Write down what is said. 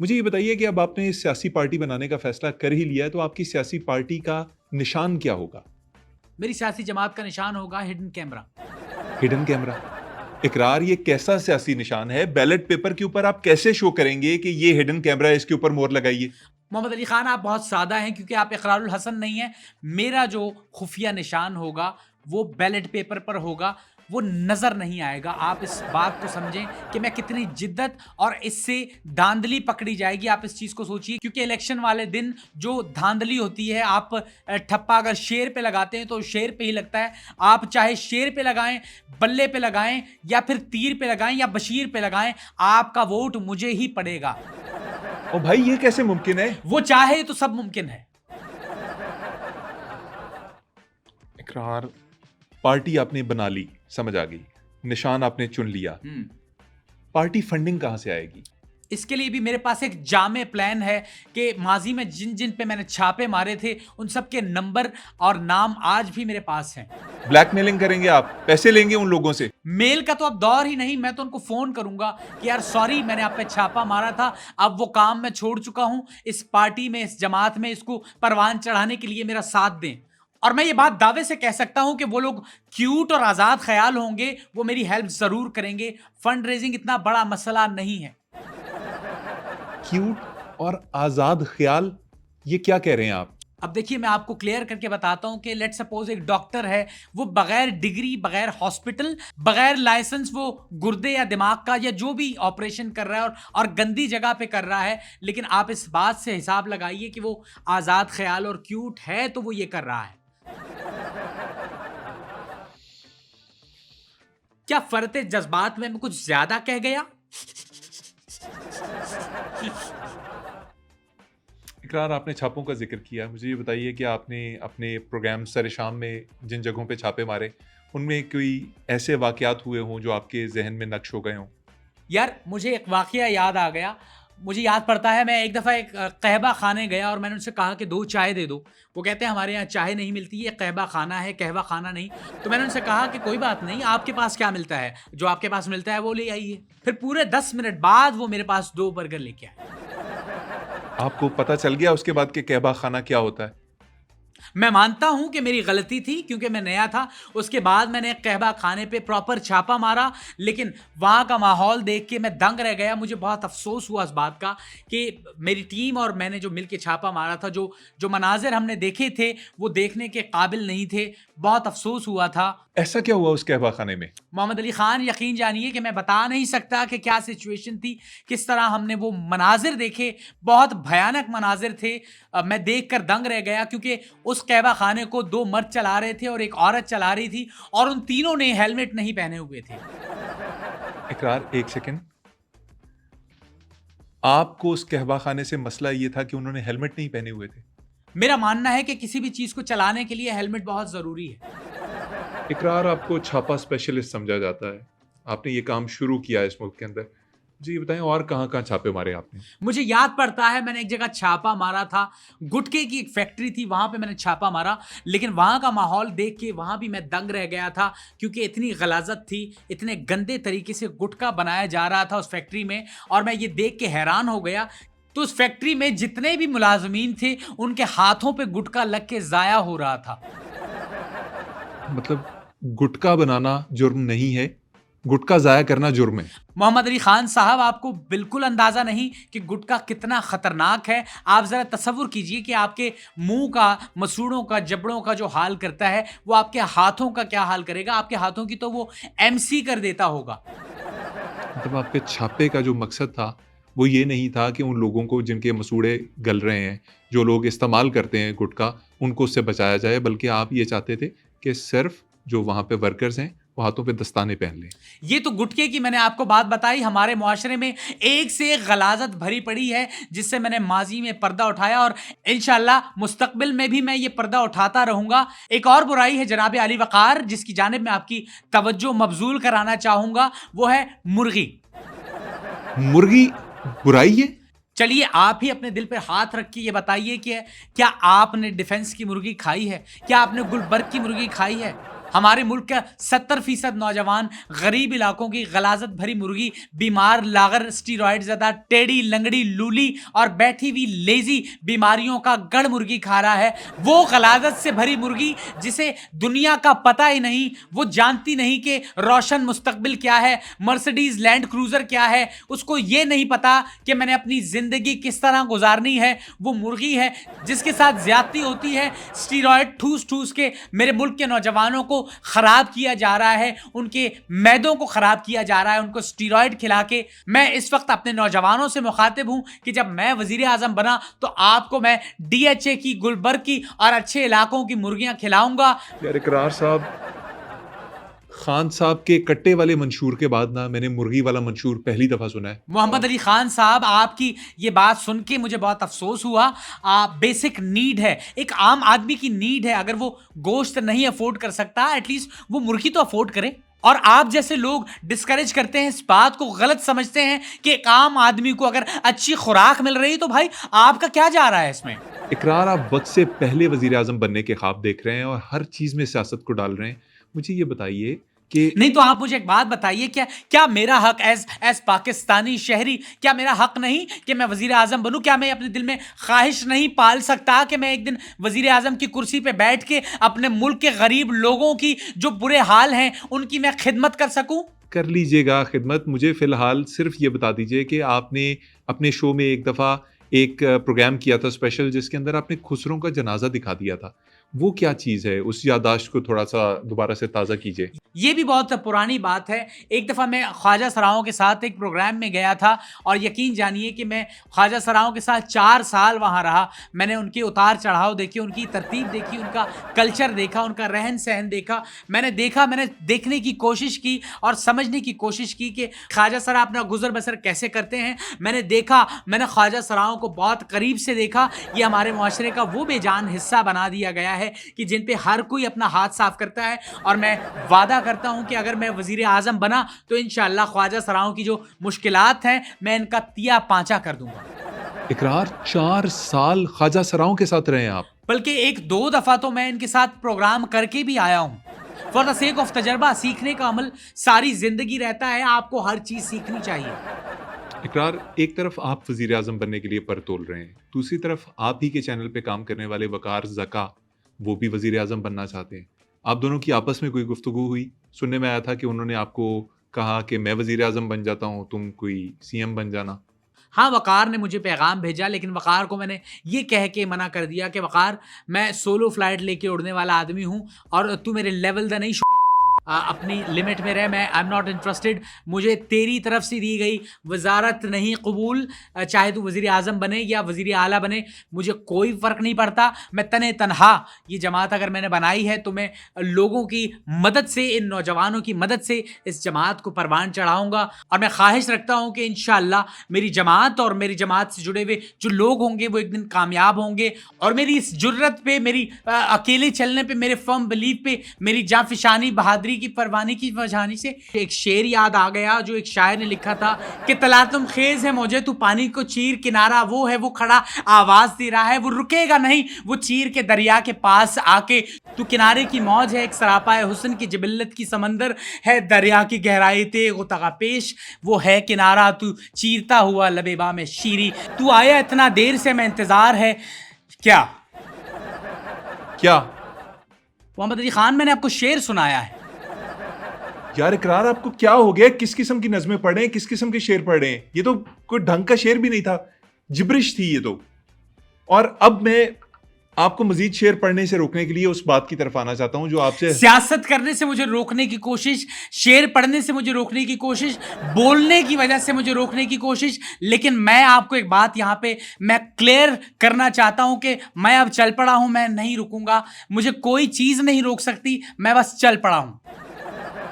मुझे ये बताइए कि अब आपने सियासी पार्टी बनाने का फैसला कर ही लिया है, तो आपकी सियासी पार्टी का निशान क्या होगा? मेरी सियासी जमात का निशान होगा हिडन कैमरा। Hidden camera. इकरार, ये कैसा सियासी निशान है? बैलेट पेपर के ऊपर आप कैसे शो करेंगे कि ये हिडन कैमरा है, इसके ऊपर मोहर लगाइए? मोहम्मद अली खान, आप बहुत सादा हैं क्योंकि आप इकरारुल हसन नहीं हैं। मेरा जो खुफिया निशान होगा वो बैलेट पेपर पर होगा, वो नजर नहीं आएगा। आप इस बात को समझें कि मैं कितनी जिद्दत और इससे धांधली पकड़ी जाएगी, आप इस चीज को सोचिए। क्योंकि इलेक्शन वाले दिन जो धांधली होती है, आप ठप्पा अगर शेर पे लगाते हैं तो शेर पे ही लगता है। आप चाहे शेर पे लगाएं, बल्ले पे लगाएं या फिर तीर पे लगाएं या बशीर पे लगाएं, आपका वोट मुझे ही पड़ेगा। ओ भाई, ये कैसे मुमकिन है? वो चाहे तो सब मुमकिन है। इकरार, पार्टी आपने बना ली, समझ आ गई। निशान आपने चुन लिया। पार्टी फंडिंग कहां से आएगी? इसके लिए भी मेरे पास एक जामे प्लान है कि माजी में जिन जिन पे मैंने छापे मारे थे उन सब के नंबर और नाम आज भी मेरे पास हैं। ब्लैकमेलिंग करेंगे आप? पैसे लेंगे उन लोगों से? मेल का तो अब दौर ही नहीं, मैं तो उनको फोन करूंगा कि यार सॉरी, मैंने आप पे छापा मारा था, अब वो काम मैं छोड़ चुका हूं, इस पार्टी में, इस जमात में इसको परवान चढ़ाने के लिए मेरा साथ दें। और मैं ये बात दावे से कह सकता हूं कि वो लोग क्यूट और आजाद ख्याल होंगे, वो मेरी हेल्प जरूर करेंगे। फंड रेजिंग इतना बड़ा मसला नहीं है। क्यूट और आजाद ख्याल, ये क्या कह रहे हैं आप? अब देखिए, मैं आपको क्लियर करके बताता हूं कि लेट सपोज एक डॉक्टर है, वो बगैर डिग्री, बगैर हॉस्पिटल, बगैर लाइसेंस वो गुर्दे या दिमाग का या जो भी ऑपरेशन कर रहा है और गंदी जगह पे कर रहा है, लेकिन आप इस बात से हिसाब लगाइए कि वो आजाद ख्याल और क्यूट है तो वो ये कर रहा है। क्या फरते जज्बात में मैं कुछ ज्यादा कह गया? इकरार, आपने छापों का जिक्र किया, मुझे ये बताइए कि आपने अपने प्रोग्राम सरे शाम में जिन जगहों पे छापे मारे, उनमें कोई ऐसे वाकयात हुए हों जो आपके जहन में नक्श हो गए हों? यार, मुझे एक वाकया याद आ गया। मुझे याद पड़ता है, मैं एक दफ़ा एक कहवा खाने गया और मैंने उनसे कहा कि 2 चाय दे दो। वो कहते हैं हमारे यहाँ चाय नहीं मिलती, ये कहवा खाना है, कहवा खाना नहीं। तो मैंने उनसे कहा कि कोई बात नहीं, आपके पास क्या मिलता है? जो आपके पास मिलता है वो ले आइए। फिर पूरे 10 मिनट बाद वो मेरे पास 2 बर्गर लेके आए। आपको पता चल गया उसके बाद कि कहबा खाना क्या होता है? मैं मानता हूं कि मेरी गलती थी क्योंकि मैं नया था। उसके बाद मैंने कहवा खाने पे प्रॉपर छापा मारा, लेकिन वहां का माहौल देख के मैं दंग रह गया। मुझे बहुत अफसोस हुआ इस बात का कि मेरी टीम और मैंने जो मिलके छापा मारा था, जो जो मनाजिर हमने देखे थे वो देखने के काबिल नहीं थे। बहुत अफसोस हुआ था। ऐसा क्या हुआ उस कहबा खाने में? मोहम्मद अली खान, यकीन जानिए कि मैं बता नहीं सकता कि क्या सिचुएशन थी, किस तरह हमने वो मनाजिर देखे। बहुत भयानक मनाजिर थे। मैं देख कर दंग रह गया क्योंकि उस कहवा खाने को 2 मर्द चला रहे थे और एक औरत चला रही थी और उन तीनों ने हेलमेट नहीं पहने हुए थे। इकरार, एक सेकंड। आपको उस कहवा खाने से मसला ये था कि उन्होंने हेलमेट नहीं पहने हुए थे? मेरा मानना है कि किसी भी चीज को चलाने के लिए हेलमेट बहुत जरूरी है। इकरार, आपको छापा स्पेशलिस्ट समझा जाता है। आपने ये काम शुरू किया है इस मुल्क के अंदर। जी, ये बताएं, और कहाँ-कहाँ छापे मारे आपने? मुझे याद पड़ता है, मैंने एक जगह छापा मारा था, गुटखे की एक फैक्ट्री थी, वहां पे मैंने छापा मारा। लेकिन वहां का माहौल देख के वहां भी मैं दंग रह गया था क्योंकि इतनी गलाजत थी, इतने गंदे तरीके से गुटखा बनाया जा रहा था उस फैक्ट्री में, और मैं ये देख के हैरान हो गया। तो उस फैक्ट्री में जितने भी मुलाजमीन थे उनके हाथों पे गुटखा लग के जाया हो रहा था। मतलब गुटखा बनाना जुर्म नहीं है, गुटखा ज़ाया करना जुर्म है। मोहम्मद अली खान साहब, आपको बिल्कुल अंदाजा नहीं कि गुटखा कितना खतरनाक है। आप जरा तसव्वुर कीजिए कि आपके मुंह का, मसूड़ों का, जबड़ों का जो हाल करता है वो आपके हाथों का क्या हाल करेगा। आपके हाथों की तो वो एमसी कर देता होगा। मतलब आपके छापे का जो मकसद था, वो ये नहीं था कि उन लोगों को जिनके मसूड़े गल रहे हैं, जो लोग इस्तेमाल करते हैं गुटखा, उनको उससे बचाया जाए, बल्कि आप ये चाहते थे कि सिर्फ जो वहाँ पे वर्कर्स हैं, वो हाथों पे दस्ताने पहन लें। ये तो गुटखे की मैंने आपको बात बताई। हमारे मुआशरे में एक से एक गलाजत भरी पड़ी है जिससे मैंने माजी में पर्दा उठाया और इंशाल्लाह मुस्तकबिल में भी मैं ये पर्दा उठाता रहूंगा। एक और बुराई है जनाब अली वकार, जिसकी जानिब मैं आपकी तवज्जो मबजूल कराना चाहूंगा, वो है मुर्गी। मुर्गी बुराई है? चलिए, आप ही अपने दिल पे हाथ रख के ये बताइए कि क्या आपने डिफेंस की मुर्गी खाई है? क्या आपने गुलबर्ग की मुर्गी खाई है? हमारे मुल्क का 70% नौजवान गरीब इलाकों की गलाजत भरी मुर्गी, बीमार, लागर, स्टीरॉयड ज़्यादा, टेढ़ी, लंगड़ी, लूली और बैठी हुई लेजी बीमारियों का गढ़ मुर्गी खा रहा है। वो गलाजत से भरी मुर्गी जिसे दुनिया का पता ही नहीं, वो जानती नहीं कि रोशन मुस्तकबिल क्या है, मर्सिडीज लैंड क्रूजर क्या है, उसको ये नहीं पता कि मैंने अपनी जिंदगी किस तरह गुजारनी है। वो मुर्गी है जिसके साथ ज्यादती होती है, स्टीरॉयड ठूस ठूस के मेरे मुल्क के नौजवानों को खराब किया जा रहा है, उनके मैदों को खराब किया जा रहा है, उनको स्टीरॉयड खिला के। मैं इस वक्त अपने नौजवानों से मुखातिब हूं कि जब मैं वजीर आजम बना तो आपको मैं DHA की, गुलबर्ग की और अच्छे इलाकों की मुर्गियां खिलाऊंगा। यार इकरार साहब, खान साहब के कट्टे वाले मंशूर के बाद ना मैंने मुर्गी वाला मंशूर पहली दफा सुना है। मोहम्मद अली खान साहब, आपकी ये बात सुन के मुझे बहुत अफसोस हुआ। बेसिक नीड है, एक आम आदमी की नीड है। अगर वो गोश्त नहीं अफोर्ड कर सकता, एटलीस्ट वो मुर्गी तो अफोर्ड करे। और आप जैसे लोग डिस्करेज करते हैं, इस बात को गलत समझते हैं कि एक आम आदमी को अगर अच्छी खुराक मिल रही तो भाई आपका क्या जा रहा है इसमें। इकरार, आप वक्त से पहले वजीर आजम बनने के ख्वाब देख रहे हैं और हर चीज में सियासत को डाल रहे हैं। मुझे ये बताइए कि नहीं तो आप मुझे एक बात बताइए, क्या क्या मेरा हक एज एज पाकिस्तानी शहरी, क्या मेरा हक नहीं कि मैं वजीर आजम बनूं? क्या मैं अपने दिल में ख्वाहिश नहीं पाल सकता कि मैं एक दिन वजीर आजम की कुर्सी पे बैठ के अपने मुल्क के गरीब लोगों की जो बुरे हाल हैं उनकी मैं खिदमत कर सकूं? कर लीजिएगा खिदमत। मुझे फिलहाल सिर्फ ये बता दीजिए कि आपने अपने शो में एक दफ़ा एक प्रोग्राम किया था स्पेशल, जिसके अंदर आपने खुसरों का जनाजा दिखा दिया था। वो क्या चीज़ है? उस याददाश्त को थोड़ा सा दोबारा से ताज़ा कीजिए। ये भी बहुत पुरानी बात है। एक दफ़ा मैं ख्वाजा सराओं के साथ एक प्रोग्राम में गया था और यकीन जानिए कि मैं ख्वाजा सराओं के साथ 4 साल वहाँ रहा। मैंने उनके उतार चढ़ाव देखे, उनकी तरतीब देखी, उनका कल्चर देखा, उनका रहन सहन देखा। मैंने देखने की कोशिश की और समझने की कोशिश की कि ख्वाजा सरा अपना गुजर बसर कैसे करते हैं। मैंने ख्वाजा सराओं को बहुत करीब से देखा। ये हमारे मुआशरे का वो बेजान हिस्सा बना दिया गया है कि जिन पे हर कोई अपना हाथ साफ करता है। और मैं वादा करता हूं कि अगर मैं वजीर आजम बना तो इंशाअल्लाह ख्वाजा सराओं की जो मुश्किलात हैं मैं इनका तिया पांचा कर दूंगा। इकरार, 4 साल ख्वाजा सराओं के साथ रहे हैं आप? बल्कि 1-2 दफा तो मैं इनके साथ प्रोग्राम करके भी आया हूं। फॉर द सेक ऑफ तजर्बा, सीखने का अमल सारी जिंदगी रहता है, आपको हर चीज सीखनी चाहिए। इकरार, एक तरफ आप वजीर आजम बनने के लिए पर तोल रहे हैं, दूसरी तरफ आप ही के चैनल पे काम करने वाले वकार ज़का, वो भी वजीर आजम बनना चाहते हैं। आप दोनों की आपस में कोई गुफ्तगू हुई? सुनने में आया था कि उन्होंने आपको कहा कि मैं वजीर आजम बन जाता हूँ, तुम कोई CM बन जाना। हाँ, वकार ने मुझे पैगाम भेजा, लेकिन वकार को मैंने ये कह के मना कर दिया कि वकार, मैं सोलो फ्लाइट लेके उड़ने वाला आदमी हूँ और तू मेरे लेवल दा नहीं, अपनी लिमिट में रह। मैं आई एम नॉट इंटरेस्टेड। मुझे तेरी तरफ से दी गई वजारत नहीं कबूल, चाहे तू वज़ीर आज़म बने या वज़ीर आला बने, मुझे कोई फ़र्क नहीं पड़ता। मैं तने तनहा ये जमात अगर मैंने बनाई है तो मैं लोगों की मदद से, इन नौजवानों की मदद से इस जमात को परवान चढ़ाऊँगा। और मैं ख्वाहिश रखता हूँ कि इंशाअल्लाह मेरी जमात और मेरी जमात से जुड़े हुए जो लोग होंगे वो एक दिन कामयाब होंगे। और मेरी इस जुर्रत पे, मेरी अकेले चलने पे, मेरे फर्म बिलीव पे, मेरी जाफिशानी, बहादुरी की, परवानी की वजहानी से एक शेर याद आ गया जो एक शायर ने लिखा था कि तला तुम खेज है मुझे, तू पानी को चीर, किनारा वो है वो खड़ा आवाज दे रहा है, वो रुकेगा नहीं वो चीर के दरिया के पास आके। तू किनारे की मौज है, एक सरापा है हुस्न की जिबिल्लत की समंदर है, दरिया की गहराई ते गुतगा पेश वो है किनारा, तू चीरता हुआ लबेबा में शीरी। तू आया इतना देर से मैं इंतजार है क्या? क्या? मोहम्मद अली खान, मैंने आपको शेर सुनाया है। यार इकरार, आपको क्या हो गया? किस किस्म की नज़में पढ़ रहे हैं, किस किस्म के शेर पढ़ रहे हैं? ये तो कोई ढंग का शेर भी नहीं था, जिब्रिश थी ये तो। और अब मैं आपको मजीद शेर पढ़ने से रोकने के लिए उस बात की तरफ आना चाहता हूं जो आपसे सियासत करने से मुझे रोकने की कोशिश, शेर पढ़ने से मुझे रोकने की कोशिश, बोलने की वजह से मुझे रोकने की कोशिश। लेकिन मैं आपको एक बात यहाँ पे मैं क्लियर करना चाहता हूं कि मैं अब चल पड़ा हूं, मैं नहीं रुकूंगा, मुझे कोई चीज नहीं रोक सकती, मैं बस चल पड़ा हूं।